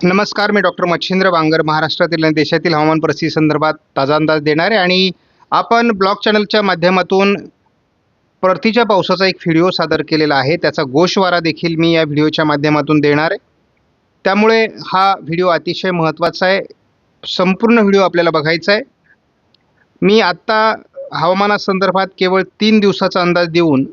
नमस्कार, मी डॉक्टर मच्छिंद्र बांगर, महाराष्ट्रातील आणि देशातील हवामान परिस्थिती संदर्भात ताजा अंदाज देणार आहे. आणि आपण ब्लॉग चॅनलच्या माध्यमातून परतीच्या पावसाचा एक व्हिडिओ सादर केलेला आहे. त्याचा गोषवारा देखील मी या व्हिडिओच्या माध्यमातून देणार आहे. त्यामुळे हा व्हिडिओ अतिशय महत्त्वाचा आहे. संपूर्ण व्हिडिओ आपल्याला बघायचा आहे. मी आत्ता हवामानासंदर्भात केवळ 3 दिवसाचा अंदाज देऊन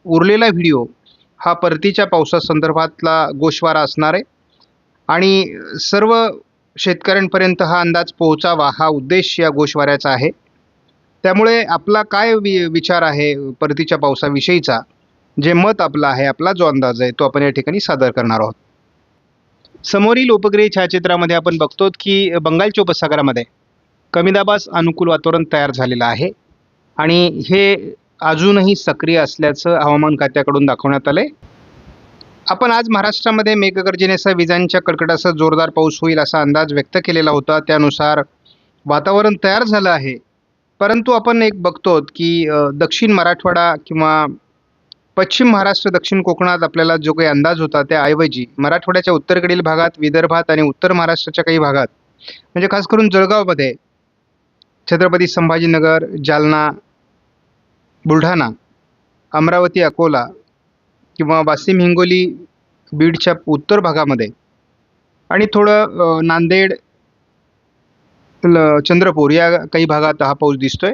उरलेला व्हिडिओ हा परतीच्या पावसासंदर्भातला गोषवारा असणार आहे. आणि सर्व शेतकऱ्यांपर्यंत हा अंदाज पोहोचावा हा उद्देश या गोषवाऱ्याचा आहे. त्यामुळे आपला काय विचार आहे परतीच्या पावसाविषयीचा, जे मत आपलं आहे, आपला जो अंदाज आहे तो आपण या ठिकाणी सादर करणार आहोत. समोरील उपग्रही छायाचित्रामध्ये आपण बघतो की बंगालच्या उपसागरामध्ये कमी दाबास अनुकूल वातावरण तयार झालेलं आहे आणि हे अजूनही सक्रिय असल्याचं हवामान खात्याकडून दाखवण्यात आलंय. आपण आज महाराष्ट्रामध्ये मेघगर्जनेसह विजांच्या कडकडासह जोरदार पाऊस होईल असा अंदाज व्यक्त केलेला होता. त्यानुसार वातावरण तयार झालं आहे. परंतु आपण एक बघतो की दक्षिण मराठवाडा किंवा पश्चिम महाराष्ट्र, दक्षिण कोकणात आपल्याला जो काही अंदाज होता त्याऐवजी मराठवाड्याच्या उत्तरेकडील भागात, विदर्भात आणि उत्तर महाराष्ट्राच्या काही भागात, म्हणजे खास करून जळगावमध्ये, छत्रपती संभाजीनगर, जालना, बुलढाणा, अमरावती, अकोला किंवा वाशिम, हिंगोली, बीडच्या उत्तर भागामध्ये आणि थोडं नांदेड, चंद्रपूर या काही भागात हा पाऊस दिसतोय.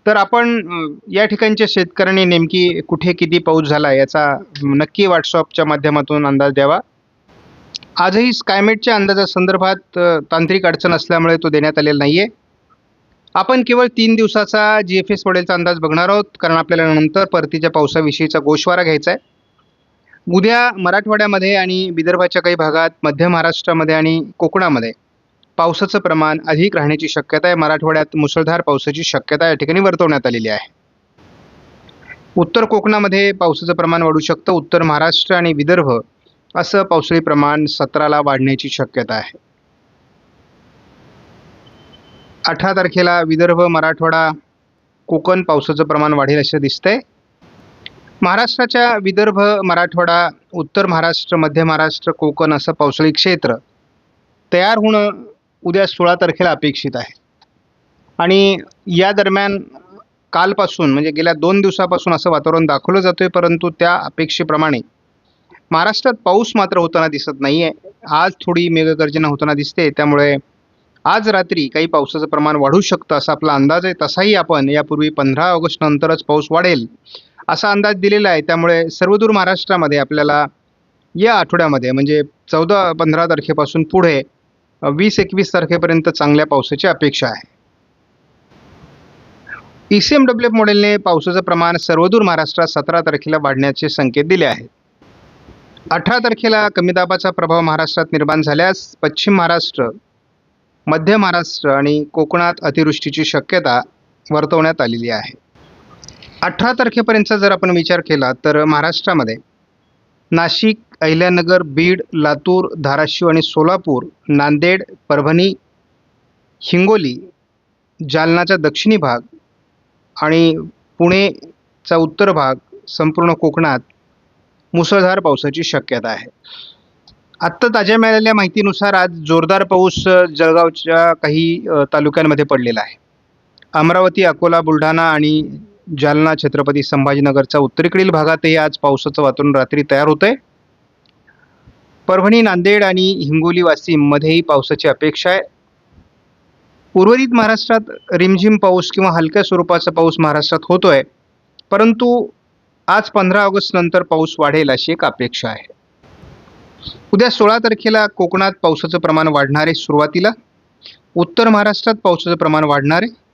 तर आपण या ठिकाणच्या शेतकऱ्यांनी नेमकी कुठे किती पाऊस झाला याचा नक्की व्हॉट्सअपच्या माध्यमातून अंदाज द्यावा. आजही स्कायमेटच्या अंदाजासंदर्भात तांत्रिक अडचण असल्यामुळे तो देण्यात आलेला नाही आहे. आपण केवळ 3 दिवसाचा GFS मॉडेलचा अंदाज बघणार आहोत, कारण आपल्याला नंतर परतीच्या पावसाविषयीचा गोषवारा घ्यायचा आहे. उद्या मराठवाड्यामध्ये आणि विदर्भाच्या काही भागात, मध्य महाराष्ट्रामध्ये आणि कोकणामध्ये पावसाचं प्रमाण अधिक राहण्याची शक्यता आहे. मराठवाड्यात मुसळधार पावसाची शक्यता या ठिकाणी वर्तवण्यात आलेली आहे. उत्तर कोकणामध्ये पावसाचं प्रमाण वाढू शकतं. उत्तर महाराष्ट्र आणि विदर्भ असं पावसाळी प्रमाण 17ला वाढण्याची शक्यता आहे. 18 तारखेला विदर्भ, मराठवाडा, कोकण पावसाचं प्रमाण वाढेल असं दिसतंय. महाराष्ट्राच्या विदर्भ, मराठवाडा, उत्तर महाराष्ट्र, मध्य महाराष्ट्र, कोकण असं पावसाळी क्षेत्र तयार होणं उद्या 16 तारखेला अपेक्षित आहे. आणि या दरम्यान कालपासून, म्हणजे गेल्या 2 दिवसापासून असं वातावरण दाखवलं जातोय, परंतु त्या अपेक्षेप्रमाणे महाराष्ट्रात पाऊस मात्र होताना दिसत नाही आहे. आज थोडी मेघगर्जना होताना दिसते. त्यामुळे आज रात्री काही पावसाचं प्रमाण वाढू शकतं असा आपला अंदाज आहे. तसाही आपण यापूर्वी 15 ऑगस्ट नंतरच पाऊस वाढेल असा अंदाज दिलेला आहे. त्यामुळे सर्वदूर महाराष्ट्रामध्ये आपल्याला या आठवड्यामध्ये, म्हणजे 14-15 तारखेपासून पुढे 20-21 तारखेपर्यंत चांगल्या पावसाची अपेक्षा आहे. ECMWF मॉडेलने पावसाचं प्रमाण सर्वदूर महाराष्ट्रात 17 तारखेला वाढण्याचे संकेत दिले आहेत. 18 तारखेला कमी दाबाचा प्रभाव महाराष्ट्रात निर्माण झाल्यास पश्चिम महाराष्ट्र, मध्य महाराष्ट्र आणि कोकणात अतिवृष्टीची शक्यता वर्तवण्यात आलेली आहे. 18 तारखेपर्यंतचा जर आपण विचार केला तर महाराष्ट्रामध्ये नाशिक, अहिल्यानगर, बीड, लातूर, धाराशिव आणि सोलापूर, नांदेड, परभणी, हिंगोली, जालनाचा दक्षिणी भाग आणि पुणेचा उत्तर भाग, संपूर्ण कोकणात मुसळधार पावसाची शक्यता आहे. आत्ता ताज्या मिळालेल्या माहितीनुसार आज जोरदार पाऊस जळगावच्या काही तालुक्यांमध्ये पडलेला आहे. अमरावती, अकोला, बुलढाणा आणि जालना, छत्रपती संभाजीनगरच्या उत्तरेकडील भागातही आज पावसाचं वातावरण रात्री तयार होतंय. परभणी, नांदेड आणि हिंगोली, वाशिममध्येही पावसाची अपेक्षा आहे. उर्वरित महाराष्ट्रात रिमझिम पाऊस किंवा हलक्या स्वरूपाचा पाऊस महाराष्ट्रात होतोय, परंतु आज 15 ऑगस्ट नंतर पाऊस वाढेल अशी एक अपेक्षा आहे. उद्या 16 तारखेला कोकणात पावसाचं प्रमाण वाढणार आहे. सुरुवातीला उत्तर महाराष्ट्रात पावसाचं प्रमाण वाढणार आहे.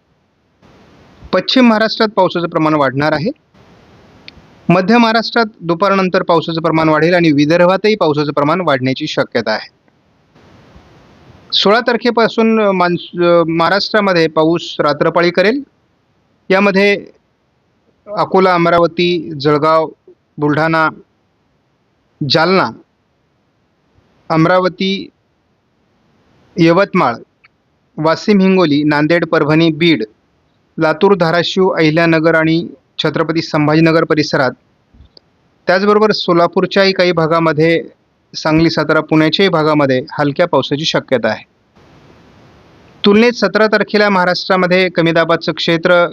पश्चिम महाराष्ट्रात पावसाचं प्रमाण वाढणार आहे. मध्य महाराष्ट्रात दुपारनंतर पावसाचं प्रमाण वाढेल आणि विदर्भातही पावसाचं प्रमाण वाढण्याची शक्यता आहे. 16 तारखेपासून महाराष्ट्रामध्ये पाऊस रात्रपाळी करेल. यामध्ये अकोला, अमरावती, जळगाव, बुलढाणा, जालना, अमरावती, यवतमाळ, वाशिम, हिंगोली, नांदेड, परभणी, बीड, लातूर, धाराशिव, अहिल्यानगर आणि छत्रपती संभाजीनगर परिसरात, त्याचबरोबर सोलापूरच्याही काही भागामध्ये सांगली, सातारा, पुण्याच्याही भागामध्ये हलक्या पावसाची शक्यता आहे. तुलनेत 17 तारखेला महाराष्ट्रामध्ये कमी दाबाचं क्षेत्र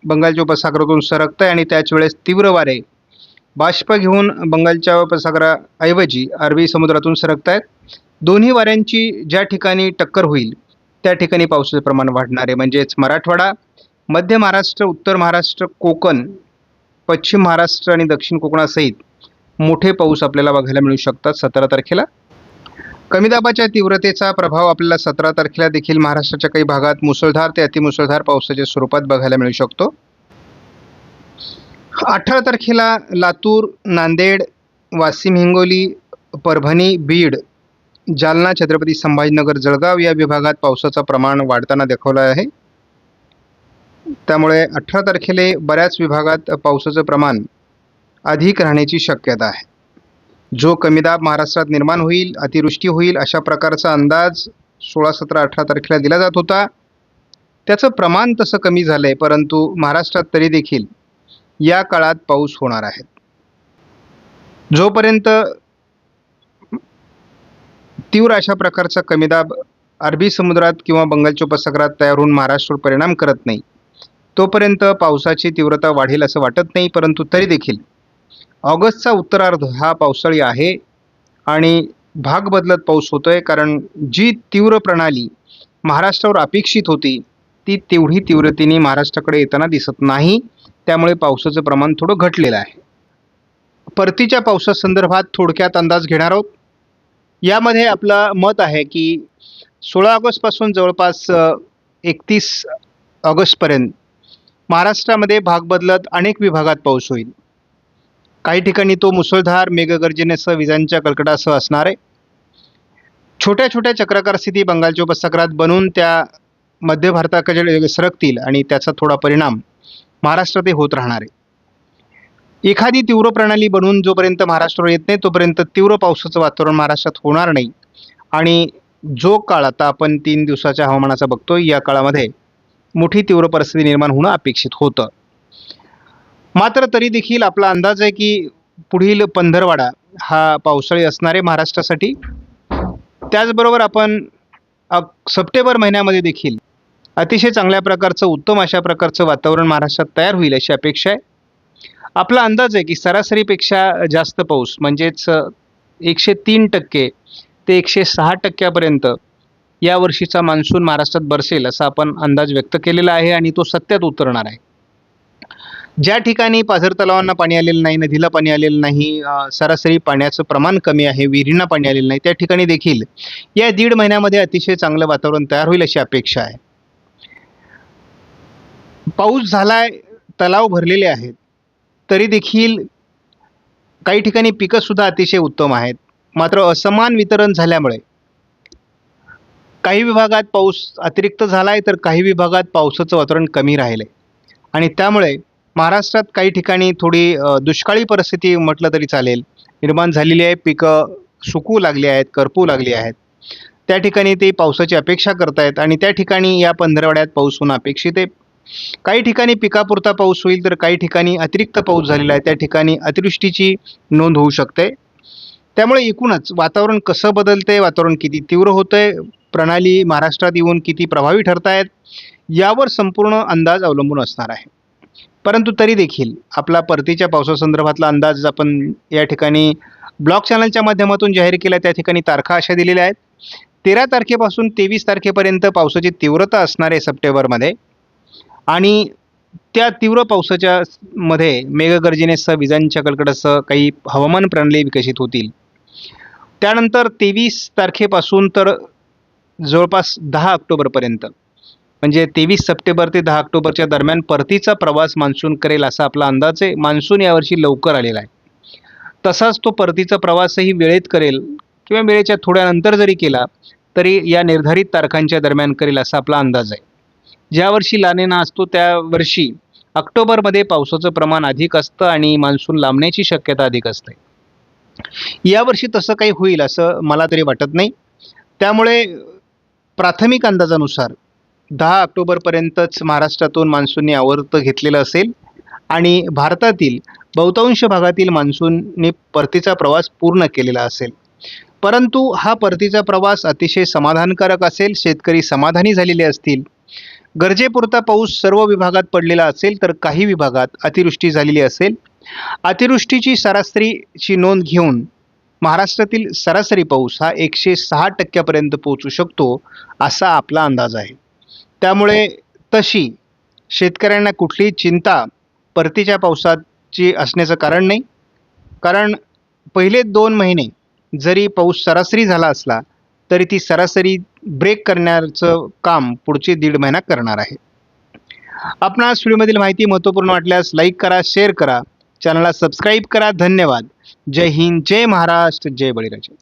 बंगालच्या उपसागरातून सरकतंय आणि त्याच वेळेस तीव्र वारे बाष्प घेऊन बंगालच्या उपसागराऐवजी अरबी समुद्रातून सरकत आहेत. दोन्ही वाऱ्यांची ज्या ठिकाणी टक्कर होईल त्या ठिकाणी पावसाचं प्रमाण वाढणार आहे. म्हणजेच मराठवाडा, मध्य महाराष्ट्र, उत्तर महाराष्ट्र, कोकण, पश्चिम महाराष्ट्र आणि दक्षिण कोकणासहित मोठे पाऊस आपल्याला बघायला मिळू शकतात 17 तारखेला. कमी दाबाच्या तीव्रतेचा प्रभाव आपल्याला 17 तारखेला देखील महाराष्ट्राच्या काही भागात मुसळधार ते अतिमुसळधार पावसाच्या स्वरूपात बघायला मिळू शकतो. 18 तारखेला लातूर, नांदेड, वाशिम, हिंगोली, परभणी, बीड, जालना, छत्रपती संभाजीनगर, जळगाव या विभागात पावसाचं प्रमाण वाढताना दाखवलं आहे. त्यामुळे 18 तारखेला बऱ्याच विभागात पावसाचं प्रमाण अधिक राहण्याची शक्यता आहे. जो कमी दाब महाराष्ट्रात निर्माण होईल, अतिवृष्टी होईल अशा प्रकारचा अंदाज 16, 17, 18 तारखेला दिला जात होता. त्याचं प्रमाण तसं कमी झालं आहे, परंतु महाराष्ट्रात तरी देखील या काळात पाऊस होणार आहे. जोपर्यंत तीव्र अशा प्रकारचा कमी दाब अरबी समुद्रात किंवा बंगालच्या उपसागरात तयार होऊन महाराष्ट्रावर परिणाम करत नाही, तोपर्यंत पावसाची तीव्रता वाढेल असं वाटत नाही. परंतु तरी देखील ऑगस्टचा उत्तरार्ध हा पावसाळी आहे आणि भाग बदलत पाऊस होतोय, कारण जी तीव्र प्रणाली महाराष्ट्रावर अपेक्षित होती ती तेवढी तीव्रतेने महाराष्ट्राकडे येताना दिसत नाही. त्यामुळे पावसाचं प्रमाण थोडं घटलेलं आहे. परतीच्या पावसासंदर्भात थोडक्यात अंदाज घेणार आहोत. यामध्ये आपलं मत आहे की 16 ऑगस्टपासून जवळपास 31 ऑगस्टपर्यंत महाराष्ट्रामध्ये भाग बदलत अनेक विभागात पाऊस होईल. काही ठिकाणी तो मुसळधार, मेघगर्जनेसह विजांच्या कडकडासह असणार आहे. छोट्या छोट्या चक्राकार स्थिती बंगालच्या उपसागरात बनून त्या मध्य भारताकडे सरकतील आणि त्याचा थोडा परिणाम महाराष्ट्रातही होत राहणार आहे. एखादी तीव्र प्रणाली बनून जोपर्यंत महाराष्ट्रावर येत नाही तोपर्यंत तीव्र पावसाचं वातावरण महाराष्ट्रात होणार नाही. आणि जो काळ आता आपण 3 दिवसाच्या हवामानाचा बघतोय, या काळामध्ये मोठी तीव्र परिस्थिती निर्माण होणं अपेक्षित होतं. मात्र तरी देखील आपला अंदाज आहे की पुढील पंधरवडा हा पावसाळी असणार आहे महाराष्ट्रासाठी. त्याचबरोबर आपण सप्टेंबर महिन्यामध्ये देखील अतिशय चांगल्या प्रकारचं, उत्तम अशा प्रकारचं वातावरण महाराष्ट्रात तयार होईल अशी अपेक्षा आहे. आपला अंदाज आहे की सरासरीपेक्षा जास्त पाऊस म्हणजेच 103% ते 106% यावर्षीचा मान्सून महाराष्ट्रात बरसेल असा आपण अंदाज व्यक्त केलेला आहे आणि तो सत्यात उतरणार आहे. ज्या ठिकाणी पाझर तलावांना पाणी आलेलं नाही, नदीला पाणी आलेलं नाही, सरासरी पाण्याचं प्रमाण कमी आहे, विहिरींना पाणी आलेलं नाही, त्या ठिकाणी देखील या 1.5 महिन्यामध्ये अतिशय चांगलं वातावरण तयार होईल अशी अपेक्षा आहे. पाऊस झालाय, तलाव भरलेले आहेत, तरी देखील काही ठिकाणी पिकं सुद्धा अतिशय उत्तम आहेत. मात्र असमान वितरण झाल्यामुळे काही विभागात पाऊस अतिरिक्त झालाय तर काही विभागात पावसाचं वातावरण कमी राहिलंय आणि त्यामुळे महाराष्ट्रात काही ठिकाणी थोडी दुष्काळी परिस्थिती म्हटलं तरी चालेल निर्माण झालेली आहे. पिकं सुकू लागली आहेत, करपू लागली आहेत. त्या ठिकाणी ते पावसाची अपेक्षा करतायत आणि त्या ठिकाणी या पंधरवड्यात पाऊस होणं अपेक्षित आहे. काही ठिकाणी पिकापुरता पाऊस होईल तर काही ठिकाणी अतिरिक्त पाऊस झालेला आहे, त्या ठिकाणी अतिवृष्टीची नोंद होऊ शकते. त्यामुळे एकूणच वातावरण कसं बदलतंय, वातावरण किती तीव्र होतंय, प्रणाली महाराष्ट्रात येऊन किती प्रभावी ठरतायत यावर संपूर्ण अंदाज अवलंबून असणार आहे. परंतु तरी देखील आपला परतीच्या पावसासंदर्भातला अंदाज आपण या ठिकाणी ब्लॉग चॅनलच्या माध्यमातून जाहीर केला. त्या ठिकाणी तारखा अशा दिलेल्या आहेत. 13 तारखेपासून 23 तारखेपर्यंत पावसाची तीव्रता असणार आहे सप्टेंबरमध्ये आणि त्या तीव्र पावसाच्या मध्ये मेघगर्जनेसह विजांच्या कडकडासह काही हवामान प्रणाली विकसित होतील. त्यानंतर 23 तारखेपासून तर जवळपास 10 ऑक्टोबरपर्यंत म्हणजे 23 सप्टेंबर ते 10 ऑक्टोबरच्या दरम्यान परतीचा प्रवास मान्सून करेल असा आपला अंदाज आहे. मान्सून यावर्षी लवकर आलेला आहे, तसाच तो परतीचा प्रवासही वेळेत करेल किंवा वेळेच्या थोड्या नंतर जरी केला तरी या निर्धारित तारखांच्या दरम्यान करेल असा आपला अंदाज आहे. ज्या वर्षी लानिना असतो त्या वर्षी ऑक्टोबरमध्ये पावसाचं प्रमाण अधिक असतं आणि मान्सून लांबण्याची शक्यता अधिक असते. यावर्षी तसं काही होईल असं मला तरी वाटत नाही. त्यामुळे प्राथमिक अंदाजानुसार 10 ऑक्टोबरपर्यंतच महाराष्ट्रातून मान्सूनने आवर्त घेतलेलं असेल आणि भारतातील बहुतांश भागातील मान्सूनने परतीचा प्रवास पूर्ण केलेला असेल. परंतु हा परतीचा प्रवास अतिशय समाधानकारक असेल, शेतकरी समाधानी झालेले असतील. गरजेपुरता पाऊस सर्व विभागात पडलेला असेल, तर काही विभागात अतिवृष्टी झालेली असेल. अतिवृष्टीची सरासरीची नोंद घेऊन महाराष्ट्रातील सरासरी पाऊस हा 106% पर्यंत पोहोचू शकतो, असा आपला अंदाज आहे. त्यामुळे तशी शेतकऱ्यांना कुठलीही चिंता परतीच्या पावसाची असण्याचं कारण नाही. कारण पहिले 2 महिने जरी पाऊस सरासरी झाला असला, तरी ती सरासरी ब्रेक करण्याचं काम पुढचे 1.5 महिना करणार आहे. आपणास व्हिडिओमधील माहिती महत्त्वपूर्ण वाटल्यास लाईक करा, शेअर करा, चॅनलला सबस्क्राईब करा. धन्यवाद. जय हिंद, जय महाराष्ट्र, जय बळीराजा.